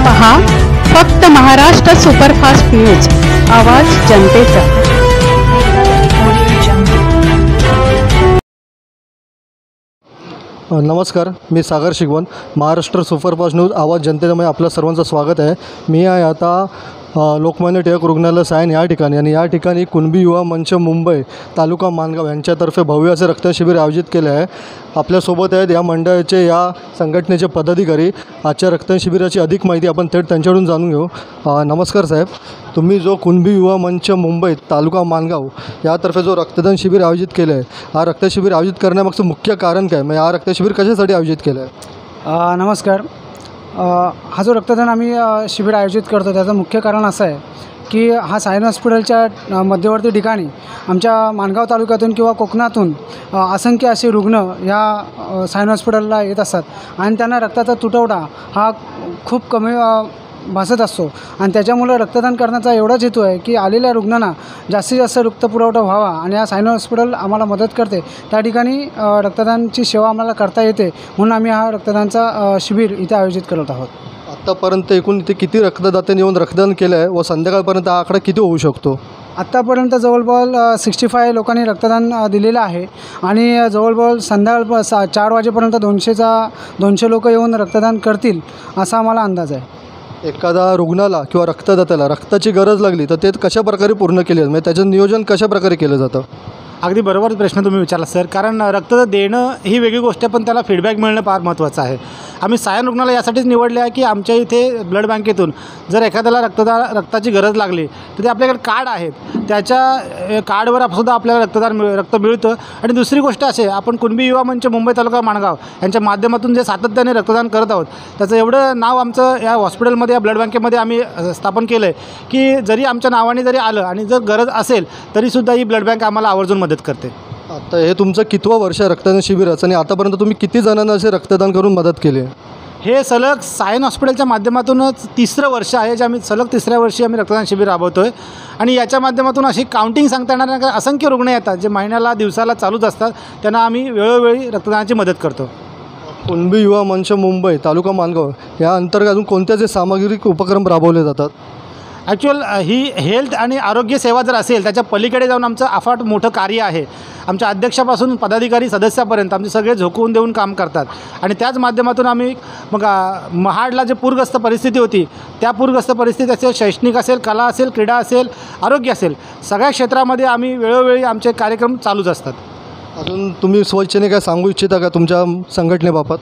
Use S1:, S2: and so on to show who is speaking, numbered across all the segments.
S1: पहा फक्त Maharashtra superfast news, आवाज जनतेचा।
S2: नमस्कार, मी सागर शिगवण, महाराष्ट्र सुपरफास्ट न्यूज आवाज जनतेमध्ये आपलं सर्वांचं स्वागत आहे। मी आहे आता लोकमान्य टिळक रुग्णालय सायन या ठिकाणी, आणि या ठिकाणी कुणबी युवा मंच मुंबई तालुका माणगाव यांच्यातर्फे भव्य असे रक्तदान शिबिर आयोजित केले आहे। आपल्यासोबत आहेत या मंडळाचे, या संघटनेचे पदाधिकारी। आजच्या रक्तदान शिबिराची अधिक माहिती आपण थेट त्यांच्याकडून जाणून घेऊ। नमस्कार साहेब, तुम्ही जो कुणबी युवा मंच मुंबई तालुका माणगाव यातर्फे जो रक्तदान शिबिर आयोजित केलं आहे, हा रक्तदान शिबिर आयोजित करण्यामागचं मुख्य कारण काय? म्हणजे हा रक्तदान शिबिर कशासाठी आयोजित केलं आहे?
S3: नमस्कार। हा जो रक्तदान आम्ही शिबिर आयोजित करतो त्याचं मुख्य कारण असं आहे की हा सायन हॉस्पिटलच्या मध्यवर्ती ठिकाणी आमच्या माणगाव तालुक्यातून किंवा कोकणातून असंख्य असे रुग्ण या सायन हॉस्पिटलला येत असतात आणि त्यांना रक्ताचा तुटवडा हा खूप कमी भासत असतो, आणि त्याच्यामुळे रक्तदान करण्याचा एवढाच हेतू आहे की आलेल्या रुग्णांना जास्तीत जास्त रक्तपुरवठा व्हावा, आणि हा सायन हॉस्पिटल आम्हाला मदत करते। त्या ठिकाणी रक्तदानची सेवा आम्हाला करता येते, म्हणून आम्ही हा रक्तदानचा शिबिर इथे आयोजित करत आहोत।
S2: आत्तापर्यंत एकूण इथे किती रक्तदात्यांनी येऊन रक्तदान केलं आहे व संध्याकाळपर्यंत हा आकडा किती होऊ शकतो?
S3: आत्तापर्यंत जवळपास 65 लोकांनी रक्तदान दिलेलं आहे, आणि जवळपास संध्याकाळ 4 वाजेपर्यंत 200 लोक येऊन रक्तदान करतील असा आम्हाला अंदाज आहे।
S2: एखादा रुग्णाला किंवा रक्तदात्याला रक्ताची गरज लागली तर ते कशा प्रकारे पूर्ण केले जातं, म्हणजे त्याचं नियोजन कशा प्रकारे केलं जातं?
S4: अगदी बरोबर प्रश्न तुम्ही विचारला सर, कारण रक्त देणं ही वेगळी गोष्ट आहे, पण त्याला फीडबॅक मिळणं फार महत्त्वाचं आहे। आम्ही सायन रुग्णालय यासाठीच निवडले आहे की आमच्या इथे ब्लड बँकेतून जर एखाद्याला रक्ताची गरज लागली तर ते आपल्याकडे कार्ड आहेत, त्याच्या कार्डवर सुद्धा आपल्याला रक्त मिळतं। आणि दुसरी गोष्ट असे, आपण कुणबी युवा मंच मुंबई तालुका माणगाव यांच्या माध्यमातून जे सातत्याने रक्तदान करत आहोत त्याचं एवढं नाव आमचं या हॉस्पिटलमध्ये, या ब्लड बँकेमध्ये आम्ही स्थापन केलं आहे की जरी आमच्या नावाने जरी आलं आणि जर गरज असेल तरीसुद्धा ही ब्लड बँक आम्हाला आवर्जून मदत करते।
S2: आता हे तुमचं कितवं वर्ष रक्तदान शिबिराचं, आणि आतापर्यंत तुम्ही किती जणांना असे रक्तदान करून मदत केली आहे?
S4: हे सलग सायन हॉस्पिटलच्या माध्यमातूनच 3रं वर्ष आहे, जे आम्ही सलग 3ऱ्या वर्षी आम्ही रक्तदान शिबिर राबवतो आहे। आणि याच्या माध्यमातून अशी काउंटिंग सांगता येणार नाही, असंख्य रुग्ण येतात जे महिन्याला दिवसाला चालूच असतात, त्यांना आम्ही वेळोवेळी रक्तदानाची मदत करतो।
S2: कुणबी युवा मंच मुंबई तालुका माणगाव या अंतर्गत अजून कोणत्या जे सामाजिक उपक्रम राबवले जातात?
S4: ॲक्च्युअल ही हेल्थ आणि आरोग्य सेवा जर असेल त्याच्या पलीकडे जाऊन आमचं अफाट मोठं कार्य आहे। आमच्या अध्यक्षापासून पदाधिकारी सदस्यापर्यंत आमचे सगळे झोकवून देऊन काम करतात, आणि त्याच माध्यमातून आम्ही मग महाडला जे पूरग्रस्त परिस्थिती होती त्या पूरग्रस्त परिस्थिती असेल, शैक्षणिक असेल, कला असेल, क्रीडा असेल, आरोग्य असेल, सगळ्या क्षेत्रामध्ये आम्ही वेळोवेळी आमचे कार्यक्रम चालूच असतात।
S2: अजून तुम्ही स्वइच्छेने काय सांगू इच्छिता का तुमच्या संघटनेबाबत?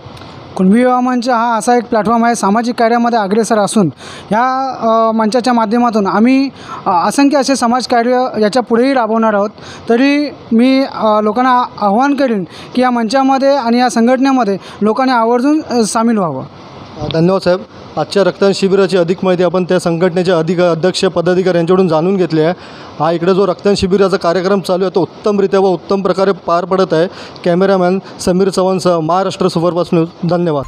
S3: कुणबी युवा मंच हा असा एक प्लॅटफॉर्म आहे, सामाजिक कार्यामध्ये अग्रेसर असून या मंचाच्या माध्यमातून आम्ही असंख्य असे समाजकार्य याच्या पुढेही राबवणार आहोत। तरी मी लोकांना आव्हान करीन की या मंचामध्ये आणि या संघटनेमध्ये लोकांनी आवर्जून सामील व्हावं।
S2: धन्यवाद साहेब। आजच्या रक्तदान शिबिराची अधिक माहिती आपण त्या संघटनेचे अध्यक्ष पदाधिकारी यांच्याकडून जाणून घेतली आहे। हा इकडे जो रक्तदान शिबिराचा कार्यक्रम चालू आहे तो उत्तमरित्या व उत्तम प्रकारे पार पडत आहे। कॅमेरामॅन समीर चव्हाणसह महाराष्ट्र सुपरफास्ट न्यूज, धन्यवाद।